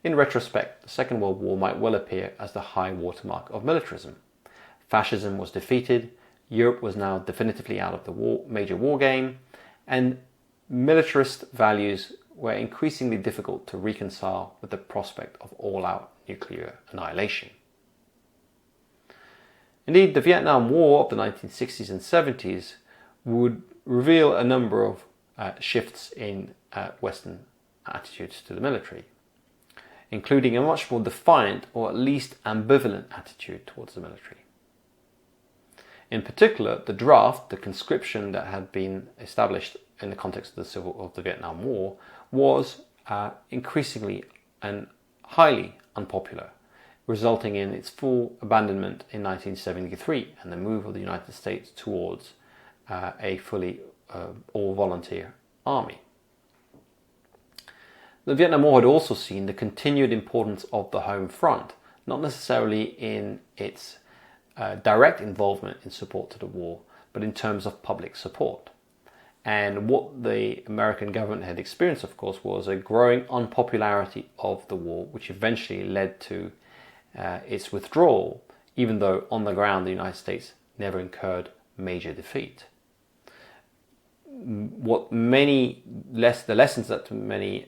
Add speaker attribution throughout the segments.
Speaker 1: in retrospect, the Second World War might well appear as the high watermark of militarism. Fascism was defeated, Europe was now definitively out of the major war game, and militarist values were increasingly difficult to reconcile with the prospect of all-out nuclear annihilation. Indeed, the Vietnam War of the 1960s and 70s would reveal a number of shifts in Western attitudes to the military, including a much more defiant or at least ambivalent attitude towards the military. In particular, the draft, the conscription that had been established in the context of the Vietnam War, was increasingly and highly unpopular, resulting in its full abandonment in 1973 and the move of the United States towards a fully all-volunteer army. The Vietnam War had also seen the continued importance of the home front, not necessarily in its direct involvement in support to the war, but in terms of public support. And what the American government had experienced, of course, was a growing unpopularity of the war, which eventually led to its withdrawal, even though on the ground the United States never incurred major defeat. The lessons that many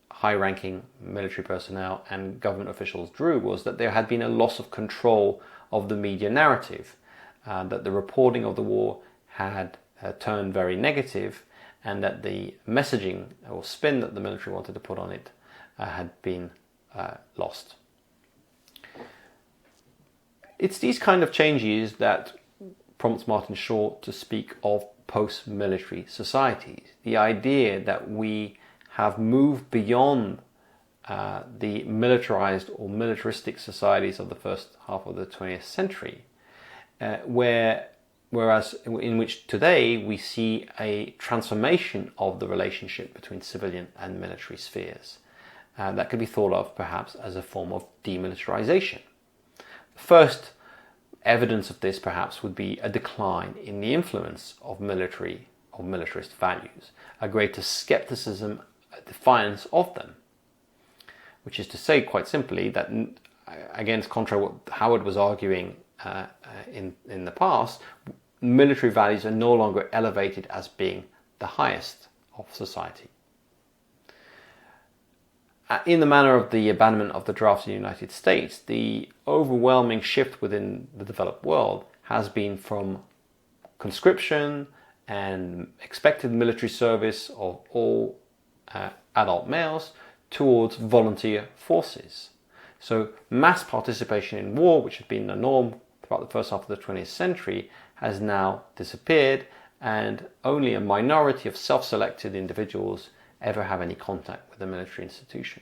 Speaker 1: high-ranking military personnel and government officials drew was that there had been a loss of control of the media narrative, that the reporting of the war had turned very negative, and that the messaging or spin that the military wanted to put on it had been lost. It's these kind of changes that prompts Martin Shaw to speak of post-military societies. The idea that we have moved beyond the militarized or militaristic societies of the first half of the 20th century, whereas in which today we see a transformation of the relationship between civilian and military spheres. That could be thought of perhaps as a form of demilitarization. The first evidence of this perhaps would be a decline in the influence of military or militarist values, a greater skepticism, a defiance of them, which is to say, quite simply, that against contrary what Howard was arguing in the past, military values are no longer elevated as being the highest of society. In the manner of the abandonment of the draft in the United States, the overwhelming shift within the developed world has been from conscription and expected military service of all adult males towards volunteer forces. So mass participation in war, which had been the norm throughout the first half of the 20th century, has now disappeared, and only a minority of self-selected individuals ever have any contact with a military institution.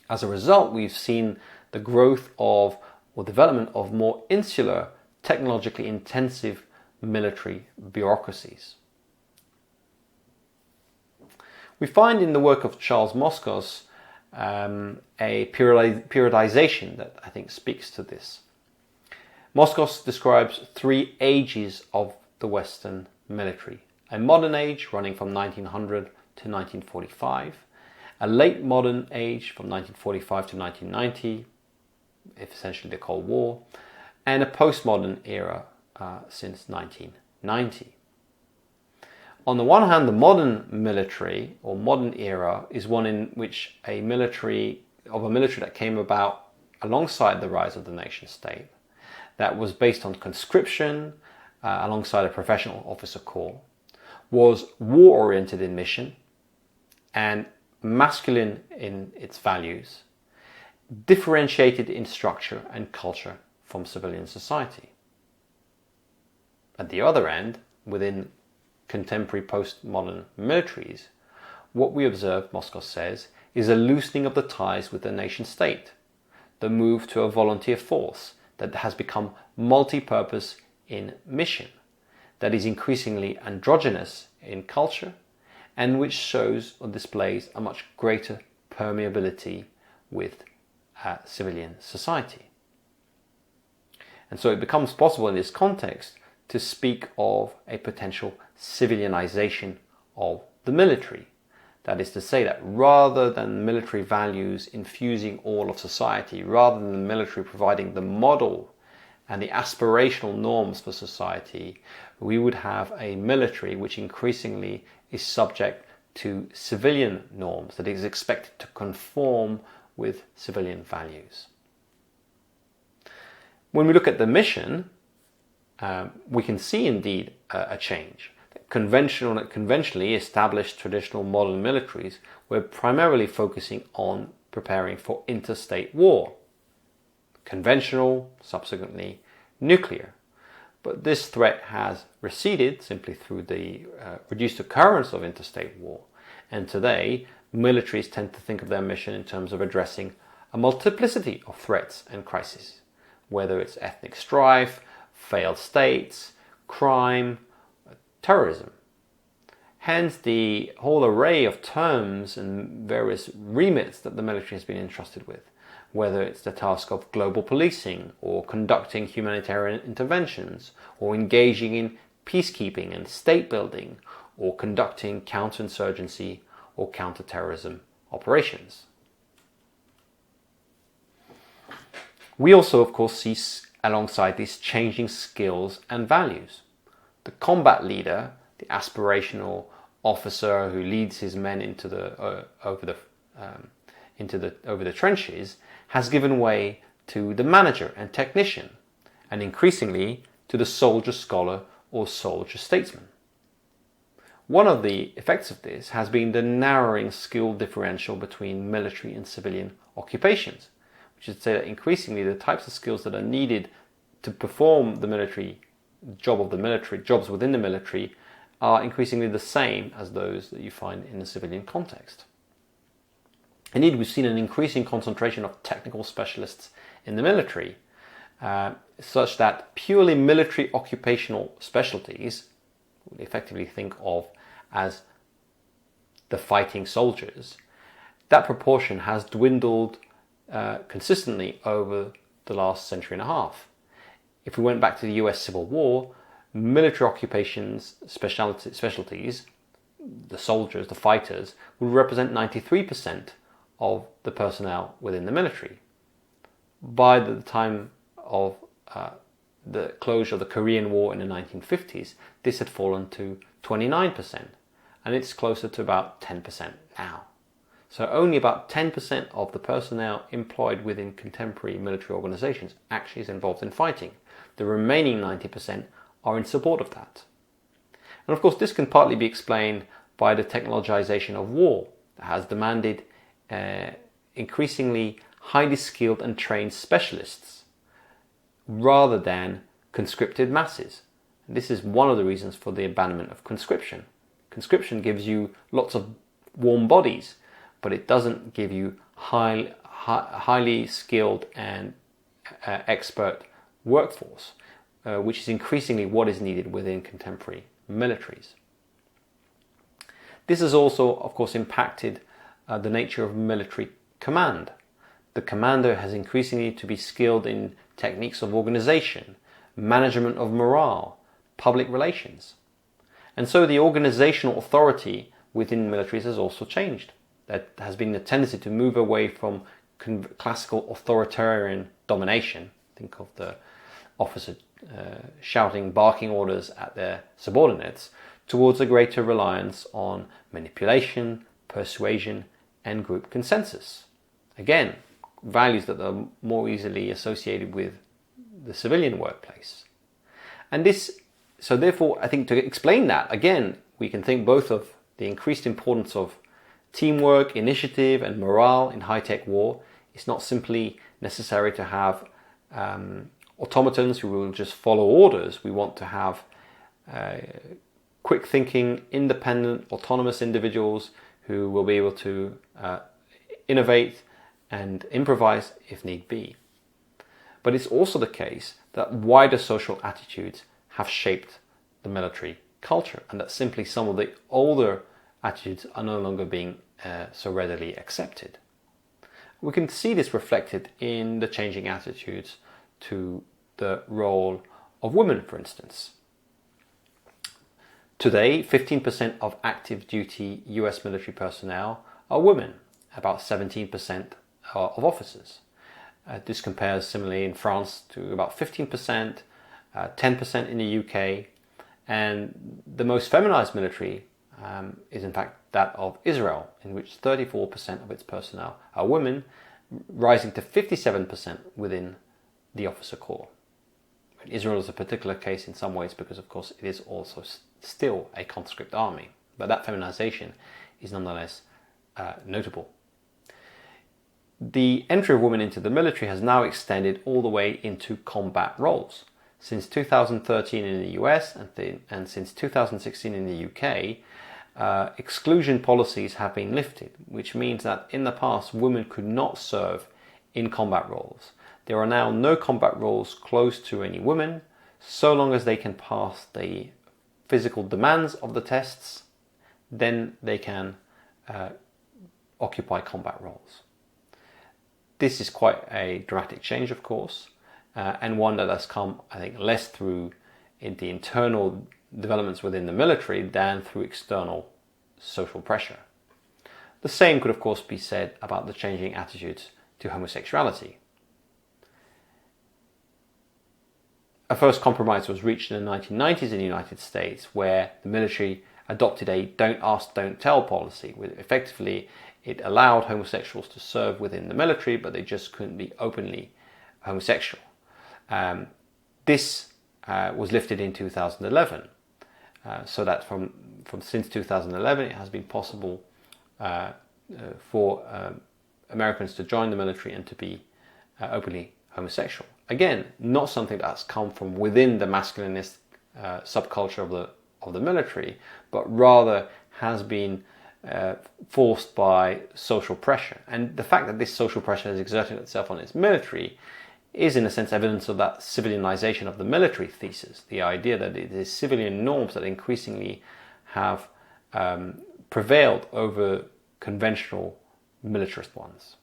Speaker 1: As a result, we've seen the growth of or development of more insular, technologically intensive military bureaucracies. We find in the work of Charles Moskos a periodization that I think speaks to this. Moskos describes three ages of the Western military: a modern age running from 1900 to 1945, a late modern age from 1945 to 1990, essentially the Cold War, and a postmodern era since 1990. On the one hand, the modern military or modern era is one in which a military that came about alongside the rise of the nation state, that was based on conscription alongside a professional officer corps, was war-oriented in mission and masculine in its values, differentiated in structure and culture from civilian society. At the other end, within contemporary postmodern militaries, what we observe, Moskos says, is a loosening of the ties with the nation state, the move to a volunteer force that has become multi-purpose in mission, that is increasingly androgynous in culture, and which shows or displays a much greater permeability with civilian society. And so it becomes possible in this context to speak of a potential civilianization of the military, That is to say that rather than military values infusing all of society, rather than the military providing the model and the aspirational norms for society, we would have a military which increasingly is subject to civilian norms, that is expected to conform with civilian values. When we look at the mission, we can see indeed a change. Conventionally established traditional modern militaries were primarily focusing on preparing for interstate war. Conventional, subsequently nuclear. But this threat has receded simply through the reduced occurrence of interstate war. And today, militaries tend to think of their mission in terms of addressing a multiplicity of threats and crises, whether it's ethnic strife, failed states, crime, terrorism. Hence the whole array of terms and various remits that the military has been entrusted with, whether it's the task of global policing or conducting humanitarian interventions or engaging in peacekeeping and state building or conducting counterinsurgency or counterterrorism operations. We also, of course, see alongside these changing skills and values. The combat leader, the aspirational officer who leads his men into the over the trenches, has given way to the manager and technician, and increasingly to the soldier scholar or soldier statesman. One of the effects of this has been the narrowing skill differential between military and civilian occupations, which is to say that increasingly the types of skills that are needed to perform the military jobs within the military are increasingly the same as those that you find in the civilian context. Indeed, we've seen an increasing concentration of technical specialists in the military, such that purely military occupational specialties, we effectively think of as the fighting soldiers, that proportion has dwindled consistently over the last century and a half. If we went back to the US Civil War, military occupations specialties, the soldiers, the fighters, would represent 93% of the personnel within the military. By the time of the closure of the Korean War in the 1950s, this had fallen to 29%, and it's closer to about 10% now. So only about 10% of the personnel employed within contemporary military organizations actually is involved in fighting. The remaining 90% are in support of that. And of course, this can partly be explained by the technologization of war that has demanded increasingly highly skilled and trained specialists rather than conscripted masses. And this is one of the reasons for the abandonment of conscription. Conscription gives you lots of warm bodies, but it doesn't give you highly skilled and expert workforce, which is increasingly what is needed within contemporary militaries. This has also, of course, impacted the nature of military command. The commander has increasingly to be skilled in techniques of organization, management of morale, public relations. And so the organizational authority within militaries has also changed. There has been a tendency to move away from classical authoritarian domination. Think of the officer shouting, barking orders at their subordinates, towards a greater reliance on manipulation, persuasion, and group consensus. Again, values that are more easily associated with the civilian workplace. And so therefore, I think to explain that, again, we can think both of the increased importance of teamwork, initiative, and morale in high-tech war. It's not simply necessary to have automatons who will just follow orders. We want to have quick-thinking, independent, autonomous individuals who will be able to innovate and improvise if need be. But it's also the case that wider social attitudes have shaped the military culture, and that simply some of the older attitudes are no longer being so readily accepted. We can see this reflected in the changing attitudes to the role of women, for instance. Today, 15% of active duty US military personnel are women, about 17% of officers. This compares similarly in France to about 15%, 10% in the UK, and the most feminized military is in fact that of Israel, in which 34% of its personnel are women, rising to 57% within the officer corps. Israel is a particular case in some ways because, of course, it is also still a conscript army, but that feminization is nonetheless notable. The entry of women into the military has now extended all the way into combat roles. Since 2013 in the US and since 2016 in the UK, exclusion policies have been lifted, which means that in the past women could not serve in combat roles. There are now no combat roles closed to any women, so long as they can pass the physical demands of the tests, then they can occupy combat roles. This is quite a dramatic change, of course, and one that has come, I think, less through the internal developments within the military than through external social pressure. The same could, of course, be said about the changing attitudes to homosexuality. A first compromise was reached in the 1990s in the United States, where the military adopted a don't ask, don't tell policy. Effectively, it allowed homosexuals to serve within the military, but they just couldn't be openly homosexual. This was lifted in 2011, so that from since 2011 it has been possible for Americans to join the military and to be openly homosexual. Again, not something that's come from within the masculinist subculture of the military, but rather has been forced by social pressure. And the fact that this social pressure has exerted itself on its military is in a sense evidence of that civilianization of the military thesis, the idea that it is civilian norms that increasingly have prevailed over conventional militarist ones.